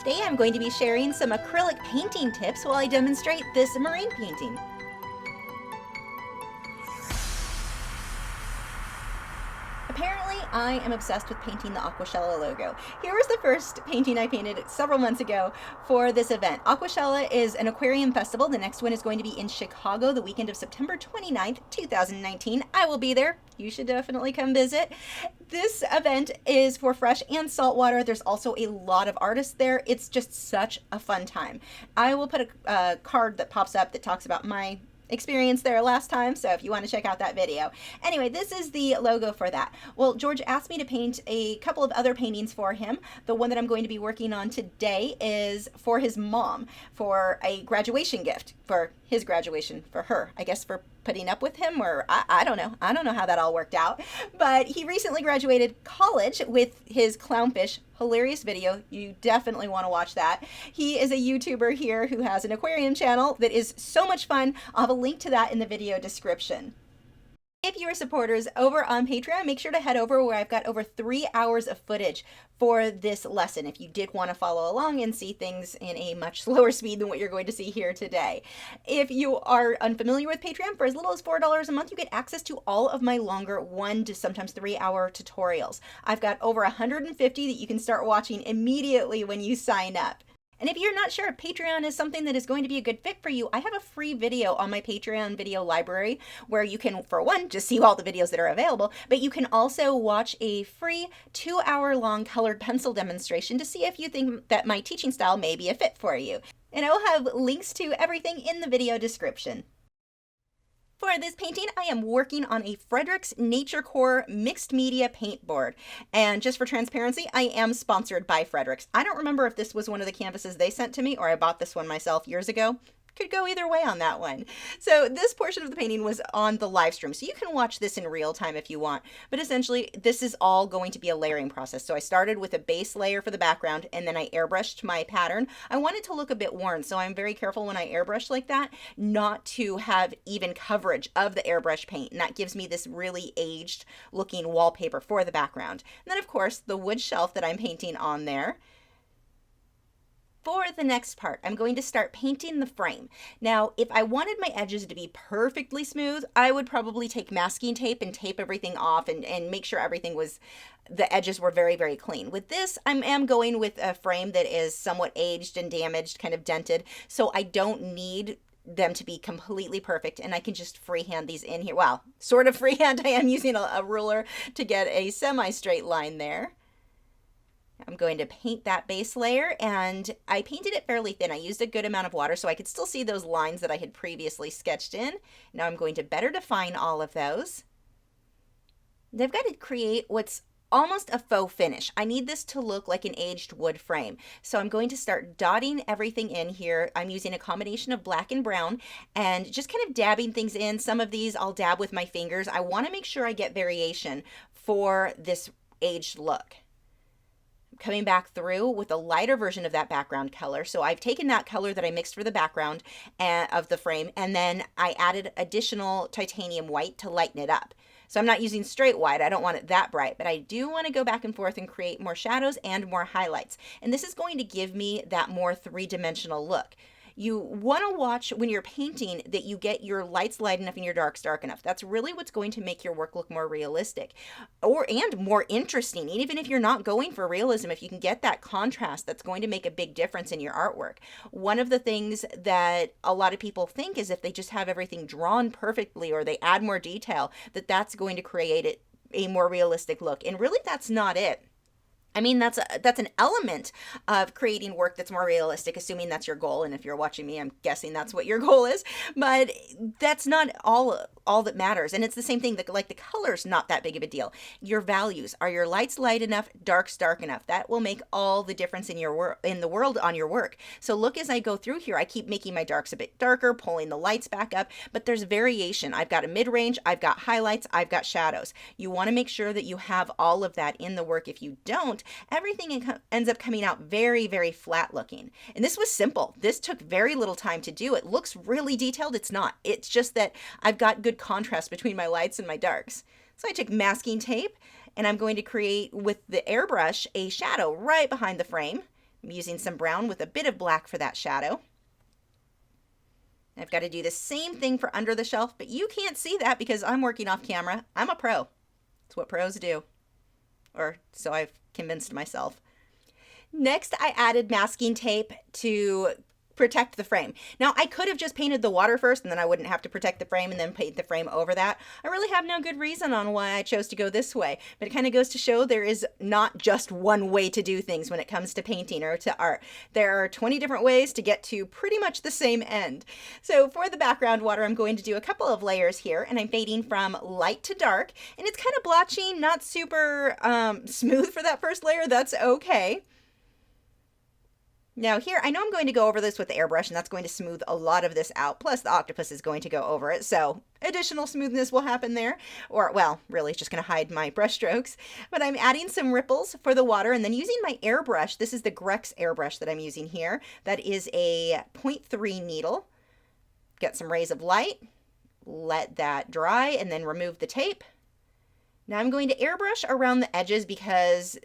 Today I'm going to be sharing some acrylic painting tips while I demonstrate this marine painting. Apparently, I am obsessed with painting the Aquashella logo. Here was the first painting I painted several months ago for this event. Aquashella is an aquarium festival. The next one is going to be in Chicago the weekend of September 29th, 2019. I will be there. You should definitely come visit. This event is for fresh and saltwater. There's also a lot of artists there. It's just such a fun time. I will put a card that pops up that talks about my experience there last time, so if you want to check out that video. Anyway, this is the logo for that. Well, George asked me to paint a couple of other paintings for him. The one that I'm going to be working on today is for his mom, for a graduation gift, for his graduation, for her, I guess, for putting up with him, or I don't know. I don't know how that all worked out, but he recently graduated college with his clownfish. Hilarious video. You definitely want to watch that. He is a YouTuber here who has an aquarium channel that is so much fun. I'll have a link to that in the video description. If you are supporters over on Patreon, make sure to head over where I've got over 3 hours of footage for this lesson if you did want to follow along and see things in a much slower speed than what you're going to see here today. If you are unfamiliar with Patreon, for as little as $4 a month, you get access to all of my longer 1 to sometimes 3 hour tutorials. I've got over 150 that you can start watching immediately when you sign up. And if you're not sure if Patreon is something that is going to be a good fit for you, I have a free video on my Patreon video library where you can, for one, just see all the videos that are available, but you can also watch a free 2-hour-long colored pencil demonstration to see if you think that my teaching style may be a fit for you. And I will have links to everything in the video description. For this painting, I am working on a Frederick's Nature Core mixed media paint board. And just for transparency, I am sponsored by Frederick's. I don't remember if this was one of the canvases they sent to me or I bought this one myself years ago. Could go either way on that one. So this portion of the painting was on the live stream, so you can watch this in real time if you want. But essentially, this is all going to be a layering process. So I started with a base layer for the background, and then I airbrushed my pattern. I want it to look a bit worn, so I'm very careful when I airbrush like that, not to have even coverage of the airbrush paint. And that gives me this really aged looking wallpaper for the background. And then of course, the wood shelf that I'm painting on there. For the next part, I'm going to start painting the frame. Now, if I wanted my edges to be perfectly smooth, I would probably take masking tape and tape everything off and make sure everything was, the edges were very, very clean. With this, I am going with a frame that is somewhat aged and damaged, kind of dented, so I don't need them to be completely perfect, and I can just freehand these in here. Well, sort of freehand. I am using a ruler to get a semi-straight line there. I'm going to paint that base layer, and I painted it fairly thin. I used a good amount of water so I could still see those lines that I had previously sketched in. Now I'm going to better define all of those. And I've got to create what's almost a faux finish. I need this to look like an aged wood frame. So I'm going to start dotting everything in here. I'm using a combination of black and brown and just kind of dabbing things in. Some of these I'll dab with my fingers. I want to make sure I get variation for this aged look. Coming back through with a lighter version of that background color. So I've taken that color that I mixed for the background of the frame, and then I added additional titanium white to lighten it up. So I'm not using straight white. I don't want it that bright, but I do want to go back and forth and create more shadows and more highlights. And this is going to give me that more three-dimensional look. You want to watch when you're painting that you get your lights light enough and your darks dark enough. That's really what's going to make your work look more realistic and more interesting. Even if you're not going for realism, if you can get that contrast, that's going to make a big difference in your artwork. One of the things that a lot of people think is if they just have everything drawn perfectly or they add more detail, that's going to create a more realistic look. And really, that's not it. I mean, that's an element of creating work that's more realistic, assuming that's your goal. And if you're watching me, I'm guessing that's what your goal is. But that's not all that matters. And it's the same thing, like the color's not that big of a deal. Your values, are your lights light enough, darks dark enough? That will make all the difference in the world on your work. So look, as I go through here, I keep making my darks a bit darker, pulling the lights back up, but there's variation. I've got a mid-range, I've got highlights, I've got shadows. You want to make sure that you have all of that in the work. If you don't, everything ends up coming out very, very flat looking. And this was simple. This took very little time to do. It looks really detailed. It's not. It's just that I've got good contrast between my lights and my darks. So I took masking tape and I'm going to create with the airbrush a shadow right behind the frame. I'm using some brown with a bit of black for that shadow. I've got to do the same thing for under the shelf, but you can't see that because I'm working off camera. I'm a pro. It's what pros do. Or so I've convinced myself. Next, I added masking tape to protect the frame. Now, I could have just painted the water first and then I wouldn't have to protect the frame and then paint the frame over that. I really have no good reason on why I chose to go this way, but it kind of goes to show there is not just one way to do things when it comes to painting or to art. There are 20 different ways to get to pretty much the same end. So for the background water, I'm going to do a couple of layers here, and I'm fading from light to dark, and it's kind of blotchy, not super smooth for that first layer. That's okay. Now here, I know I'm going to go over this with the airbrush, and that's going to smooth a lot of this out, plus the octopus is going to go over it, so additional smoothness will happen there. Or, well, really, it's just going to hide my brush strokes. But I'm adding some ripples for the water, and then using my airbrush. This is the Grex airbrush that I'm using here. That is a 0.3 needle. Get some rays of light, let that dry, and then remove the tape. Now I'm going to airbrush around the edges because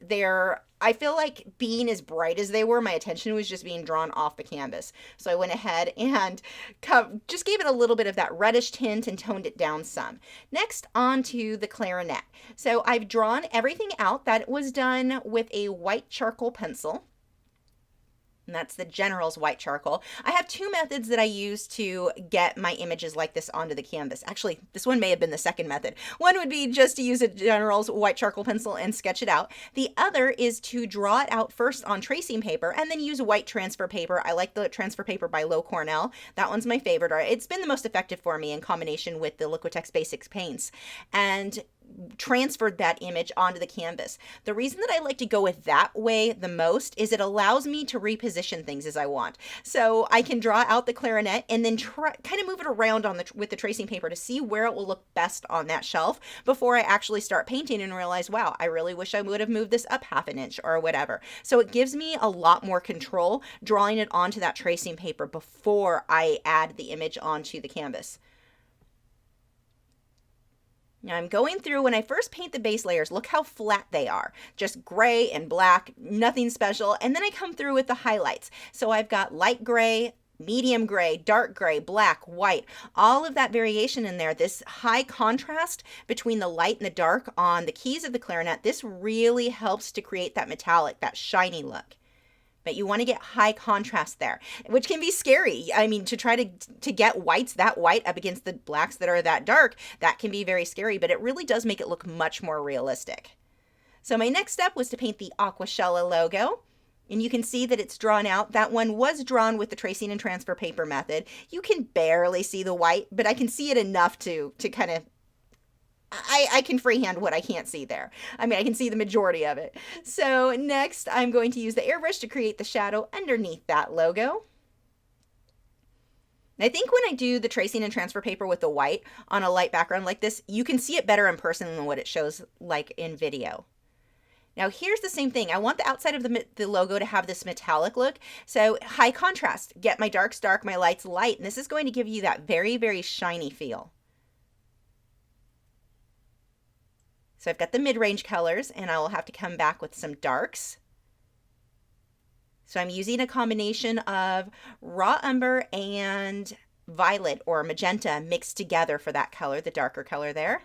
I feel like being as bright as they were, my attention was just being drawn off the canvas. So I went ahead and just gave it a little bit of that reddish tint and toned it down some. Next, on to the clarinet. So I've drawn everything out. That was done with a white charcoal pencil. And that's the General's white charcoal. I have two methods that I use to get my images like this onto the canvas. Actually, this one may have been the second method. One would be just to use a General's white charcoal pencil and sketch it out. The other is to draw it out first on tracing paper and then use white transfer paper. I like the transfer paper by Low Cornell. That one's my favorite. It's been the most effective for me in combination with the Liquitex Basics paints. And transferred that image onto the canvas. The reason that I like to go with that way the most is it allows me to reposition things as I want. So I can draw out the clarinet and then kind of move it around with the tracing paper to see where it will look best on that shelf before I actually start painting and realize, wow, I really wish I would have moved this up half an inch or whatever. So it gives me a lot more control drawing it onto that tracing paper before I add the image onto the canvas. Now I'm going through, when I first paint the base layers, look how flat they are. Just gray and black, nothing special. And then I come through with the highlights. So I've got light gray, medium gray, dark gray, black, white, all of that variation in there. This high contrast between the light and the dark on the keys of the clarinet, this really helps to create that metallic, that shiny look. But you want to get high contrast there, which can be scary. I mean, to try to get whites that white up against the blacks that are that dark, that can be very scary, but it really does make it look much more realistic. So my next step was to paint the Aquashella logo. And you can see that it's drawn out. That one was drawn with the tracing and transfer paper method. You can barely see the white, but I can see it enough to kind of, I can freehand what I can't see there. I mean, I can see the majority of it. So next, I'm going to use the airbrush to create the shadow underneath that logo. And I think when I do the tracing and transfer paper with the white on a light background like this, you can see it better in person than what it shows like in video. Now here's the same thing. I want the outside of the logo to have this metallic look. So high contrast, get my darks dark, my lights light, and this is going to give you that very, very shiny feel. So I've got the mid-range colors, and I will have to come back with some darks. So I'm using a combination of raw umber and violet or magenta mixed together for that color, the darker color there.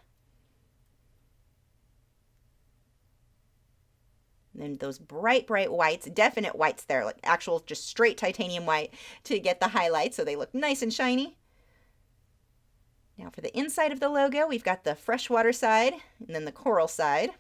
And then those bright, bright whites, definite whites there, like actual just straight titanium white to get the highlights so they look nice and shiny. Now for the inside of the logo, we've got the freshwater side and then the coral side.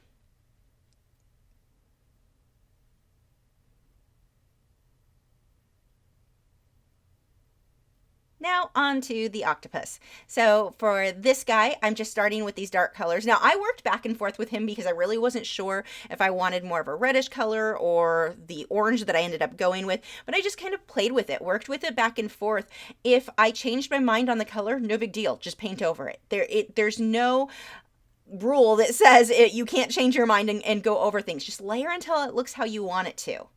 Now on to the octopus. So for this guy, I'm just starting with these dark colors. Now I worked back and forth with him because I really wasn't sure if I wanted more of a reddish color or the orange that I ended up going with, but I just kind of played with it, worked with it back and forth. If I changed my mind on the color, no big deal, just paint over it. There's no rule that says you can't change your mind and go over things. Just layer until it looks how you want it to.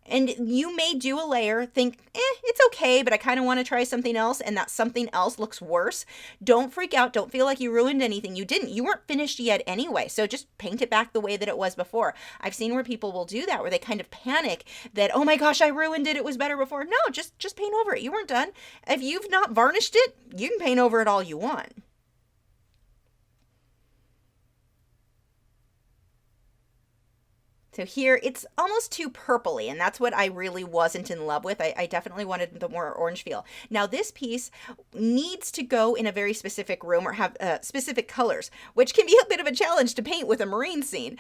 And you may do a layer, think, it's okay, but I kind of want to try something else, and that something else looks worse. Don't freak out. Don't feel like you ruined anything. You didn't. You weren't finished yet anyway, so just paint it back the way that it was before. I've seen where people will do that, where they kind of panic that, oh my gosh, I ruined it. It was better before. No, just paint over it. You weren't done. If you've not varnished it, you can paint over it all you want. So here it's almost too purpley, and that's what I really wasn't in love with. I definitely wanted the more orange feel. Now this piece needs to go in a very specific room or have specific colors, which can be a bit of a challenge to paint with a marine scene.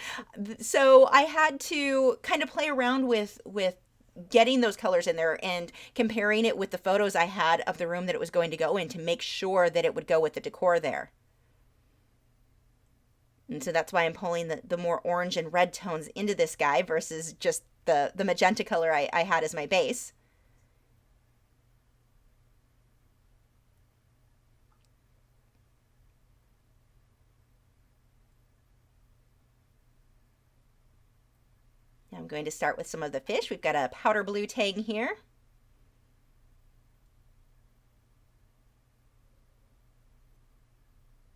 So I had to kind of play around with getting those colors in there and comparing it with the photos I had of the room that it was going to go in to make sure that it would go with the decor there. And so that's why I'm pulling the more orange and red tones into this guy versus just the magenta color I had as my base. Now I'm going to start with some of the fish. We've got a powder blue tang here.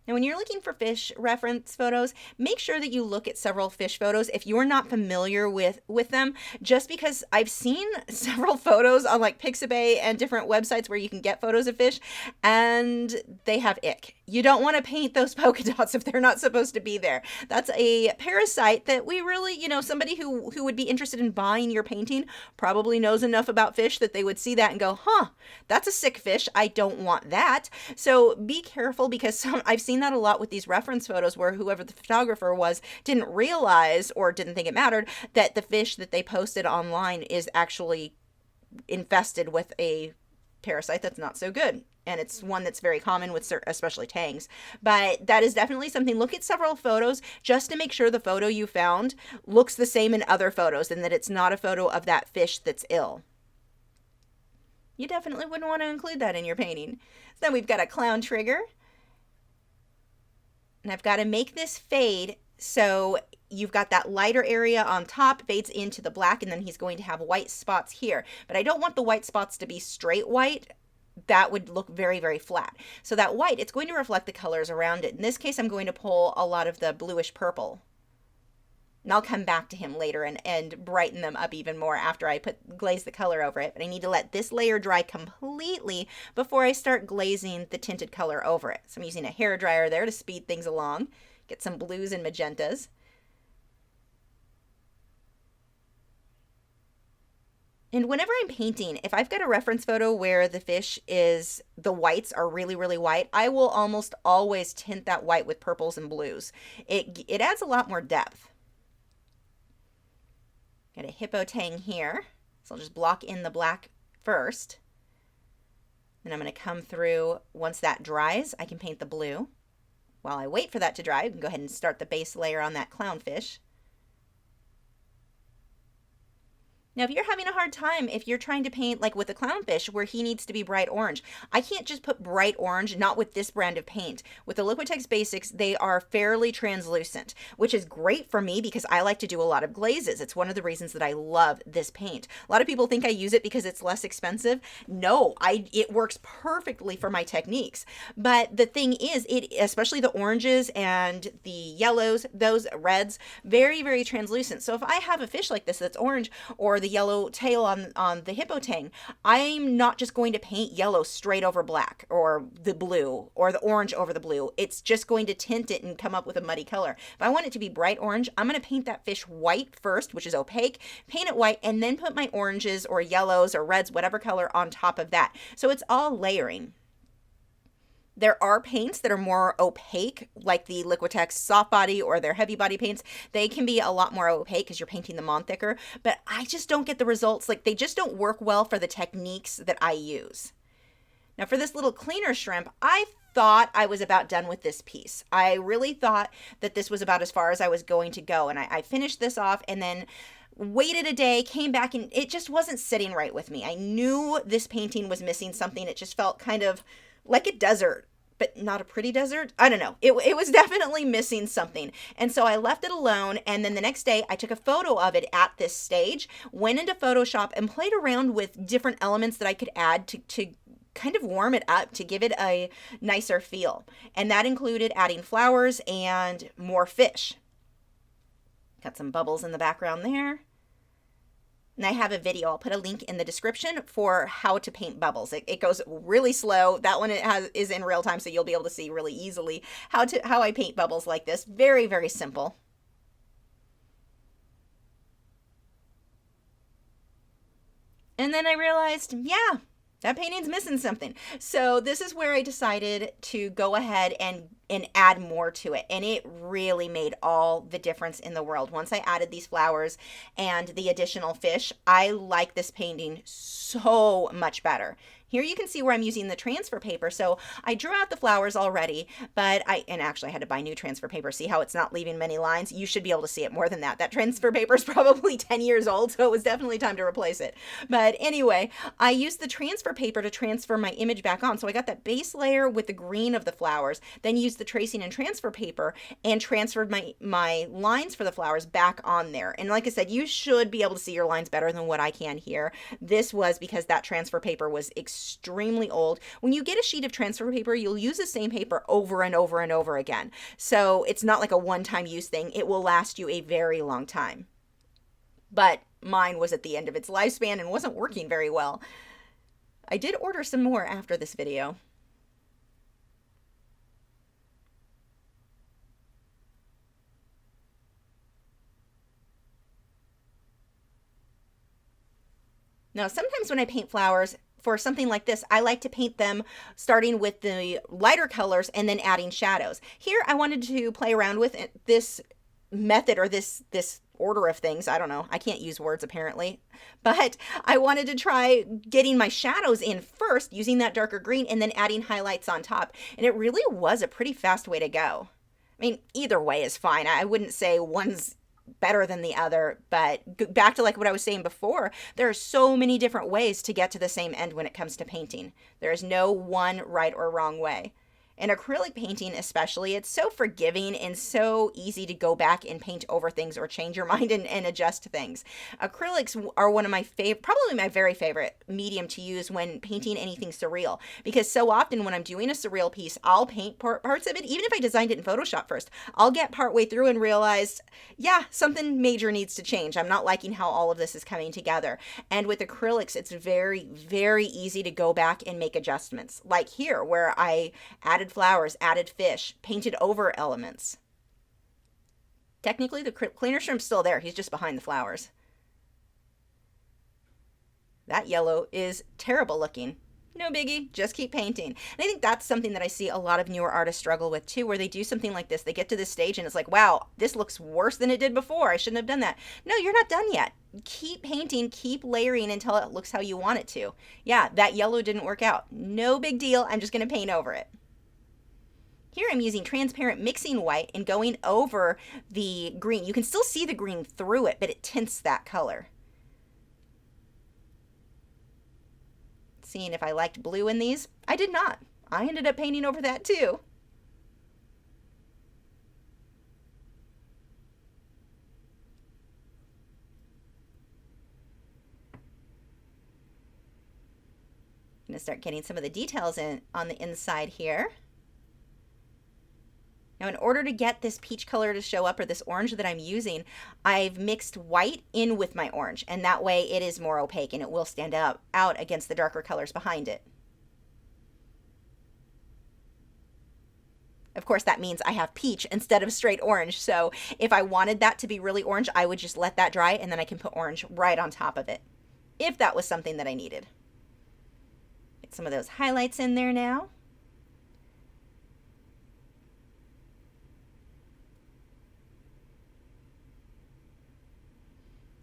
Now, when you're looking for fish reference photos, make sure that you look at several fish photos if you're not familiar with them, just because I've seen several photos on like Pixabay and different websites where you can get photos of fish, and they have ick. You don't want to paint those polka dots if they're not supposed to be there. That's a parasite that we really, somebody who would be interested in buying your painting probably knows enough about fish that they would see that and go, huh, that's a sick fish. I don't want that. So be careful, because I've seen that a lot with these reference photos where whoever the photographer was didn't realize or didn't think it mattered that the fish that they posted online is actually infested with a parasite that's not so good. And it's one that's very common with especially tangs. But that is definitely something. Look at several photos just to make sure the photo you found looks the same in other photos and that it's not a photo of that fish that's ill. You definitely wouldn't want to include that in your painting. So then we've got a clown trigger. And I've got to make this fade so you've got that lighter area on top, fades into the black, and then he's going to have white spots here. But I don't want the white spots to be straight white. That would look very, very flat. So that white, it's going to reflect the colors around it. In this case, I'm going to pull a lot of the bluish purple. And I'll come back to him later and brighten them up even more after I glaze the color over it. But I need to let this layer dry completely before I start glazing the tinted color over it. So I'm using a hair dryer there to speed things along. Get some blues and magentas. And whenever I'm painting, if I've got a reference photo where the fish the whites are really, really white, I will almost always tint that white with purples and blues. It adds a lot more depth. Got a hippo tang here, so I'll just block in the black first. Then I'm going to come through. Once that dries, I can paint the blue. While I wait for that to dry, I can go ahead and start the base layer on that clownfish. Now, if you're having a hard time, if you're trying to paint like with a clownfish where he needs to be bright orange, I can't just put bright orange, not with this brand of paint. With the Liquitex Basics, they are fairly translucent, which is great for me because I like to do a lot of glazes. It's one of the reasons that I love this paint. A lot of people think I use it because it's less expensive. No, it works perfectly for my techniques. But the thing is, especially the oranges and the yellows, those reds, very, very translucent. So if I have a fish like this that's orange, or the yellow tail on the hippo tang, I'm not just going to paint yellow straight over black, or the blue, or the orange over the blue. It's just going to tint it and come up with a muddy color. If I want it to be bright orange, I'm going to paint that fish white first, which is opaque, paint it white, and then put my oranges or yellows or reds, whatever color, on top of that. So it's all layering. There are paints that are more opaque, like the Liquitex soft body or their heavy body paints. They can be a lot more opaque because you're painting them on thicker, but I just don't get the results. Like, they just don't work well for the techniques that I use. Now for this little cleaner shrimp, I thought I was about done with this piece. I really thought that this was about as far as I was going to go. And I finished this off and then waited a day, came back, and it just wasn't sitting right with me. I knew this painting was missing something. It just felt kind of like a desert but not a pretty desert. I don't know. It was definitely missing something. And so I left it alone. And then the next day I took a photo of it at this stage, went into Photoshop and played around with different elements that I could add to kind of warm it up, to give it a nicer feel. And that included adding flowers and more fish. Got some bubbles in the background there. And I have a video, I'll put a link in the description for how to paint bubbles. It goes really slow. That one is in real time, so you'll be able to see really easily how I paint bubbles like this. Very, very simple. And then I realized, yeah, that painting's missing something. So this is where I decided to go ahead and add more to it. And it really made all the difference in the world. Once I added these flowers and the additional fish, I like this painting so much better. Here you can see where I'm using the transfer paper. So I drew out the flowers already, and actually I had to buy new transfer paper. See how it's not leaving many lines? You should be able to see it more than that. That transfer paper is probably 10 years old, so it was definitely time to replace it. But anyway, I used the transfer paper to transfer my image back on. So I got that base layer with the green of the flowers, then used the tracing and transfer paper and transferred my lines for the flowers back on there. And like I said, you should be able to see your lines better than what I can here. This was because that transfer paper was extremely old. When you get a sheet of transfer paper, you'll use the same paper over and over and over again. So it's not like a one-time use thing. It will last you a very long time. But mine was at the end of its lifespan and wasn't working very well. I did order some more after this video. Now, sometimes when I paint flowers, for something like this, I like to paint them starting with the lighter colors and then adding shadows. Here, I wanted to play around with this method or this order of things. I don't know. I can't use words apparently, but I wanted to try getting my shadows in first using that darker green and then adding highlights on top. And it really was a pretty fast way to go. I mean, either way is fine. I wouldn't say one's better than the other, but back to like what I was saying before, there are so many different ways to get to the same end when it comes to painting. There is no one right or wrong way. In acrylic painting especially, it's so forgiving and so easy to go back and paint over things or change your mind and adjust things. Acrylics are one of my favorite, probably my very favorite medium to use when painting anything surreal, because so often when I'm doing a surreal piece, I'll paint parts of it, even if I designed it in Photoshop first. I'll get partway through and realize, yeah, something major needs to change. I'm not liking how all of this is coming together. And with acrylics, it's very, very easy to go back and make adjustments. Like here, where I added flowers, added fish, painted over elements. Technically, the cleaner shrimp's still there. He's just behind the flowers. That yellow is terrible looking. No biggie, just keep painting. And I think that's something that I see a lot of newer artists struggle with too, where they do something like this. They get to this stage and it's like, wow, this looks worse than it did before. I shouldn't have done that. No, you're not done yet. Keep painting, keep layering until it looks how you want it to. Yeah, that yellow didn't work out. No big deal. I'm just going to paint over it. Here I'm using transparent mixing white and going over the green. You can still see the green through it, but it tints that color. Seeing if I liked blue in these. I did not. I ended up painting over that too. I'm going to start getting some of the details in on the inside here. Now, in order to get this peach color to show up, or this orange that I'm using, I've mixed white in with my orange, and that way it is more opaque and it will stand out against the darker colors behind it. Of course, that means I have peach instead of straight orange, so if I wanted that to be really orange, I would just let that dry and then I can put orange right on top of it, if that was something that I needed. Get some of those highlights in there now.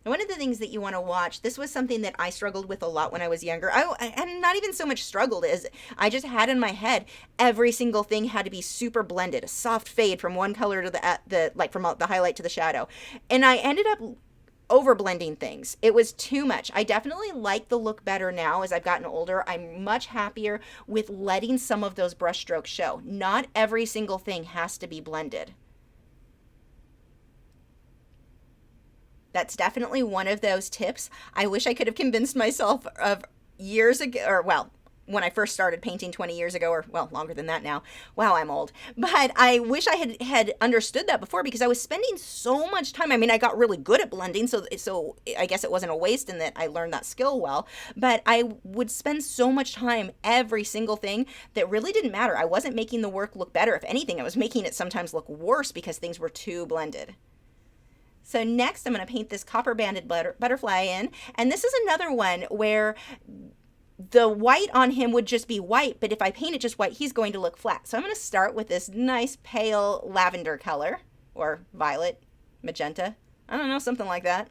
One of the things that you want to watch, this was something that I struggled with a lot when I was younger. And not even so much struggled as I just had in my head, every single thing had to be super blended, a soft fade from one color to the like from the highlight to the shadow. And I ended up over blending things. It was too much. I definitely like the look better now as I've gotten older. I'm much happier with letting some of those brush strokes show. Not every single thing has to be blended. That's definitely one of those tips I wish I could have convinced myself of years ago, or well, when I first started painting 20 years ago, or well, longer than that now. Wow, I'm old. But I wish I had understood that before, because I was spending so much time. I mean, I got really good at blending, so I guess it wasn't a waste in that I learned that skill well. But I would spend so much time every single thing that really didn't matter. I wasn't making the work look better. If anything, I was making it sometimes look worse because things were too blended. So next, I'm going to paint this copper banded butterfly in, and this is another one where the white on him would just be white, but if I paint it just white, he's going to look flat. So I'm going to start with this nice pale lavender color, or violet, magenta, I don't know, something like that.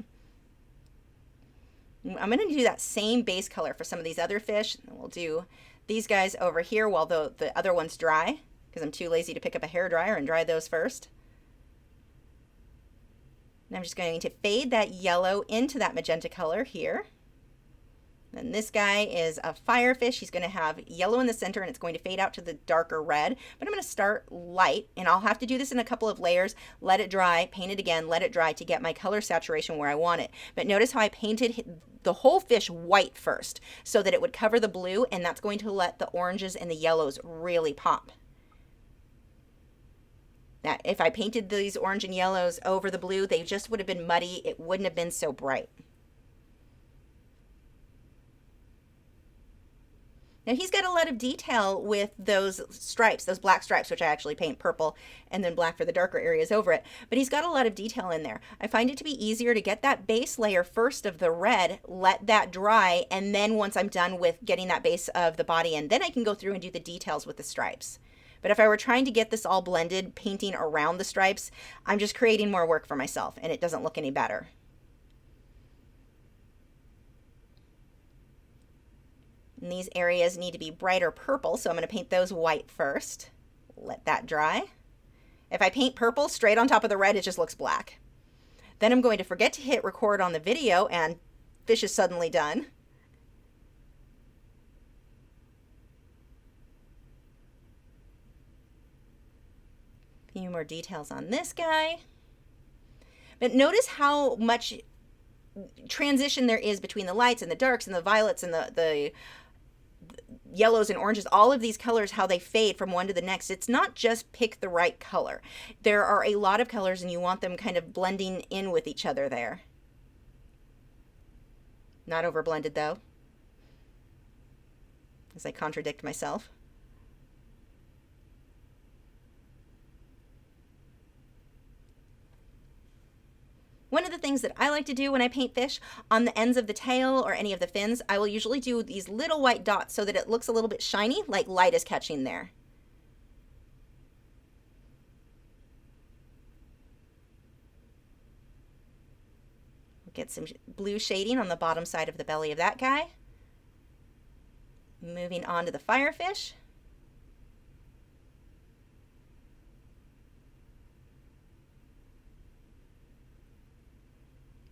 I'm going to do that same base color for some of these other fish. We'll do these guys over here while the other one's dry, because I'm too lazy to pick up a hairdryer and dry those first. And I'm just going to fade that yellow into that magenta color here. Then this guy is a firefish. He's going to have yellow in the center, and it's going to fade out to the darker red. But I'm going to start light, and I'll have to do this in a couple of layers, let it dry, paint it again, let it dry to get my color saturation where I want it. But notice how I painted the whole fish white first so that it would cover the blue, and that's going to let the oranges and the yellows really pop. Now, if I painted these orange and yellows over the blue, they just would have been muddy. It wouldn't have been so bright. Now he's got a lot of detail with those stripes, those black stripes, which I actually paint purple and then black for the darker areas over it. But he's got a lot of detail in there. I find it to be easier to get that base layer first of the red, let that dry, and then once I'm done with getting that base of the body in, then I can go through and do the details with the stripes. But if I were trying to get this all blended, painting around the stripes, I'm just creating more work for myself, and it doesn't look any better. And these areas need to be brighter purple, so I'm going to paint those white first. Let that dry. If I paint purple straight on top of the red, it just looks black. Then I'm going to forget to hit record on the video, and fish is suddenly done. A few more details on this guy. But notice how much transition there is between the lights and the darks and the violets and the yellows and oranges, all of these colors, how they fade from one to the next. It's not just pick the right color. There are a lot of colors and you want them kind of blending in with each other there. Not over blended though, as I contradict myself. One of the things that I like to do when I paint fish, on the ends of the tail or any of the fins, I will usually do these little white dots so that it looks a little bit shiny, like light is catching there. We'll get some blue shading on the bottom side of the belly of that guy. Moving on to the firefish.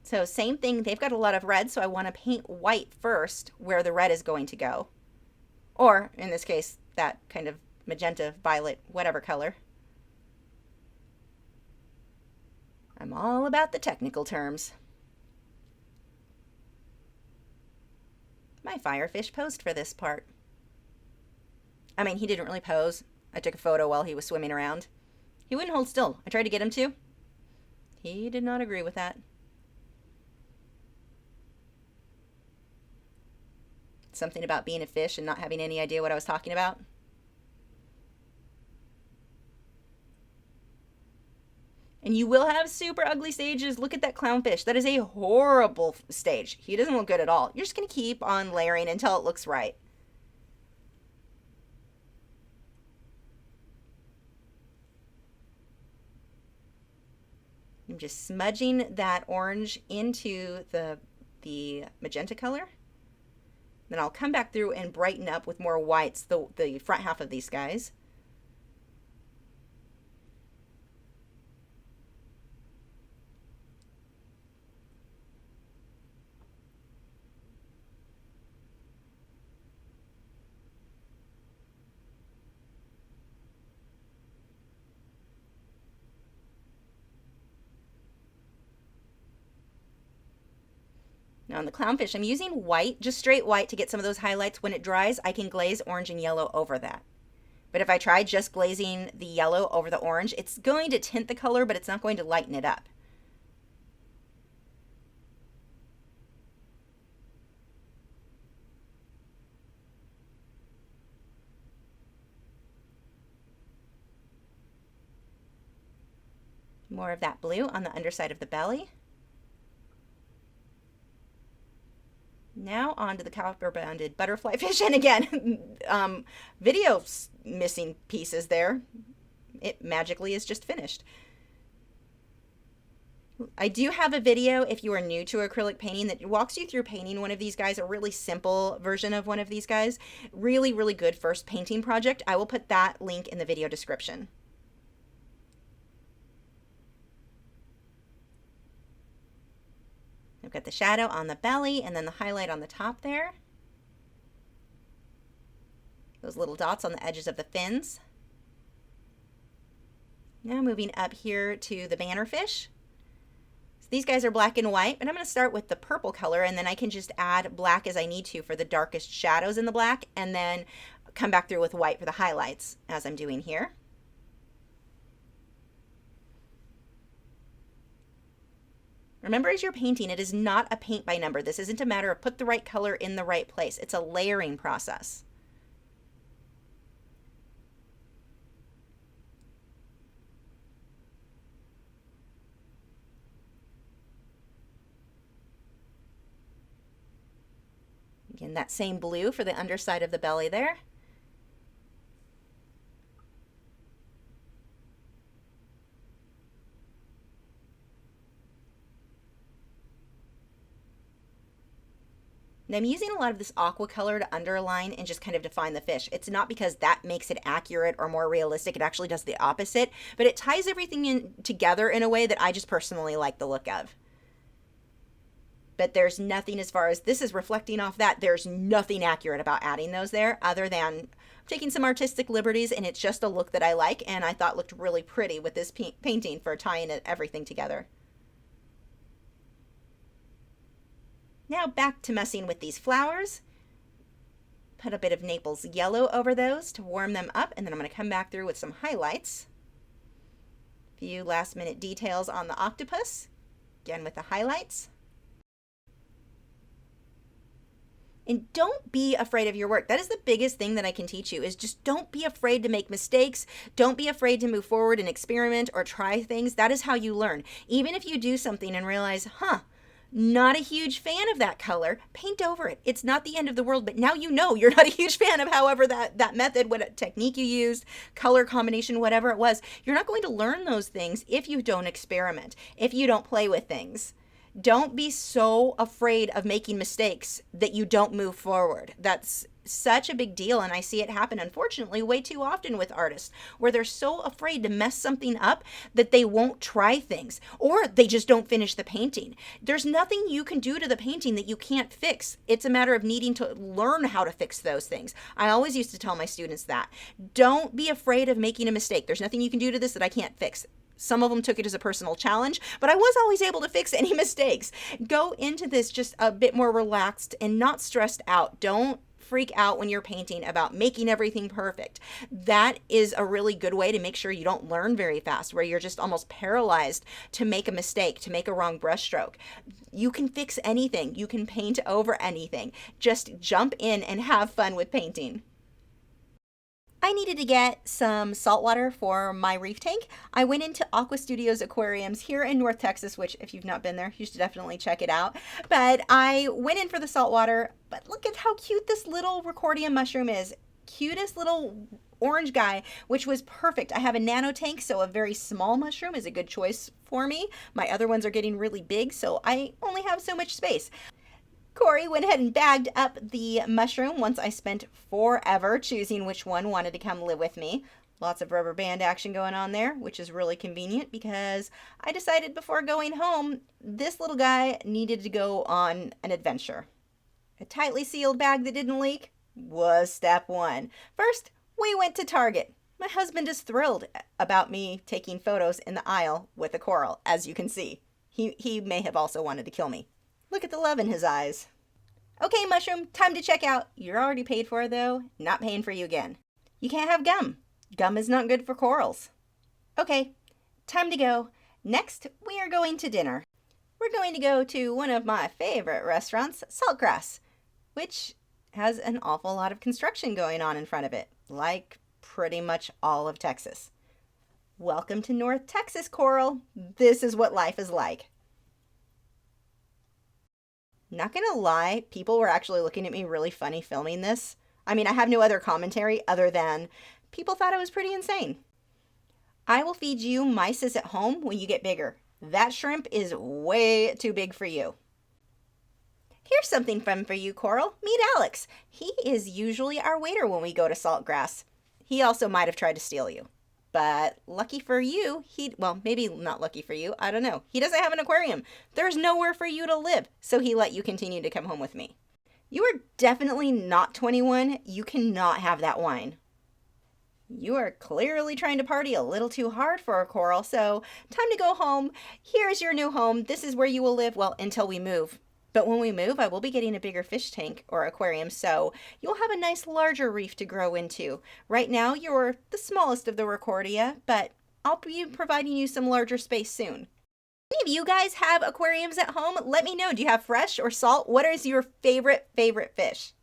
So same thing, they've got a lot of red, so I want to paint white first where the red is going to go. Or, in this case, that kind of magenta, violet, whatever color. I'm all about the technical terms. My firefish posed for this part. I mean, he didn't really pose. I took a photo while he was swimming around. He wouldn't hold still. I tried to get him to. He did not agree with that. Something about being a fish and not having any idea what I was talking about. And you will have super ugly stages. Look at that clownfish. That is a horrible stage. He doesn't look good at all. You're just going to keep on layering until it looks right. I'm just smudging that orange into the magenta color. Then I'll come back through and brighten up with more whites the front half of these guys. Now on the clownfish, I'm using white, just straight white to get some of those highlights. When it dries, I can glaze orange and yellow over that. But if I try just glazing the yellow over the orange, it's going to tint the color, but it's not going to lighten it up. More of that blue on the underside of the belly. Now on to the copper-banded butterfly fish, and again, video missing pieces there. It magically is just finished. I do have a video, if you are new to acrylic painting, that walks you through painting one of these guys, a really simple version of one of these guys. Really, really good first painting project. I will put that link in the video description. I've got the shadow on the belly and then the highlight on the top there. Those little dots on the edges of the fins. Now moving up here to the bannerfish. So these guys are black and white, but I'm going to start with the purple color, and then I can just add black as I need to for the darkest shadows in the black, and then come back through with white for the highlights as I'm doing here. Remember, as you're painting, it is not a paint by number. This isn't a matter of put the right color in the right place. It's a layering process. Again, that same blue for the underside of the belly there. And I'm using a lot of this aqua color to underline and just kind of define the fish. It's not because that makes it accurate or more realistic. It actually does the opposite, but it ties everything in together in a way that I just personally like the look of. But there's nothing, as far as this is reflecting off that, there's nothing accurate about adding those there other than taking some artistic liberties, and it's just a look that I like and I thought looked really pretty with this painting for tying everything together. Now back to messing with these flowers. Put a bit of Naples yellow over those to warm them up, and then I'm going to come back through with some highlights. A few last minute details on the octopus, again with the highlights. And don't be afraid of your work. That is the biggest thing that I can teach you, is just don't be afraid to make mistakes. Don't be afraid to move forward and experiment or try things. That is how you learn. Even if you do something and realize, not a huge fan of that color, paint over it. It's not the end of the world, but now you know you're not a huge fan of however that method, what technique you used, color combination, whatever it was. You're not going to learn those things if you don't experiment, if you don't play with things. Don't be so afraid of making mistakes that you don't move forward. That's such a big deal, and I see it happen, unfortunately, way too often with artists, where they're so afraid to mess something up that they won't try things, or they just don't finish the painting. There's nothing you can do to the painting that you can't fix. It's a matter of needing to learn how to fix those things. I always used to tell my students that. Don't be afraid of making a mistake. There's nothing you can do to this that I can't fix. Some of them took it as a personal challenge, but I was always able to fix any mistakes. Go into this just a bit more relaxed and not stressed out. Don't freak out when you're painting about making everything perfect. That is a really good way to make sure you don't learn very fast, where you're just almost paralyzed to make a mistake, to make a wrong brush stroke. You can fix anything. You can paint over anything. Just jump in and have fun with painting. I needed to get some salt water for my reef tank. I went into Aqua Studios Aquariums here in North Texas, which if you've not been there, you should definitely check it out. But I went in for the salt water, but look at how cute this little Recordium mushroom is. Cutest little orange guy, which was perfect. I have a nano tank, so a very small mushroom is a good choice for me. My other ones are getting really big, so I only have so much space. Corey went ahead and bagged up the mushroom once I spent forever choosing which one wanted to come live with me. Lots of rubber band action going on there, which is really convenient because I decided before going home, this little guy needed to go on an adventure. A tightly sealed bag that didn't leak was step one. First, we went to Target. My husband is thrilled about me taking photos in the aisle with a coral, as you can see. He may have also wanted to kill me. Look at the love in his eyes. Okay, Mushroom, time to check out. You're already paid for, though. Not paying for you again. You can't have gum. Gum is not good for corals. Okay, time to go. Next, we are going to dinner. We're going to go to one of my favorite restaurants, Saltgrass, which has an awful lot of construction going on in front of it, like pretty much all of Texas. Welcome to North Texas, Coral. This is what life is like. Not gonna lie, people were actually looking at me really funny filming this. I mean, I have no other commentary other than people thought I was pretty insane. I will feed you mice at home when you get bigger. That shrimp is way too big for you. Here's something fun for you, Coral. Meet Alex. He is usually our waiter when we go to Saltgrass. He also might have tried to steal you. But lucky for you, well, maybe not lucky for you, I don't know. He doesn't have an aquarium. There's nowhere for you to live, so he let you continue to come home with me. You are definitely not 21. You cannot have that wine. You are clearly trying to party a little too hard for a Coral, so time to go home. Here's your new home. This is where you will live, well, until we move. But when we move, I will be getting a bigger fish tank or aquarium, so you'll have a nice larger reef to grow into. Right now, you're the smallest of the Rorquardia, but I'll be providing you some larger space soon. Any of you guys have aquariums at home? Let me know. Do you have fresh or salt? What is your favorite fish?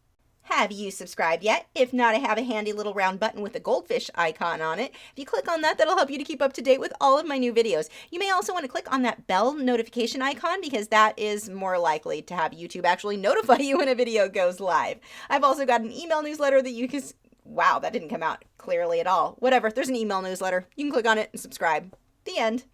Have you subscribed yet? If not, I have a handy little round button with a goldfish icon on it. If you click on that, that'll help you to keep up to date with all of my new videos. You may also want to click on that bell notification icon because that is more likely to have YouTube actually notify you when a video goes live. I've also got an email newsletter that you can... Wow, that didn't come out clearly at all. Whatever, there's an email newsletter. You can click on it and subscribe. The end.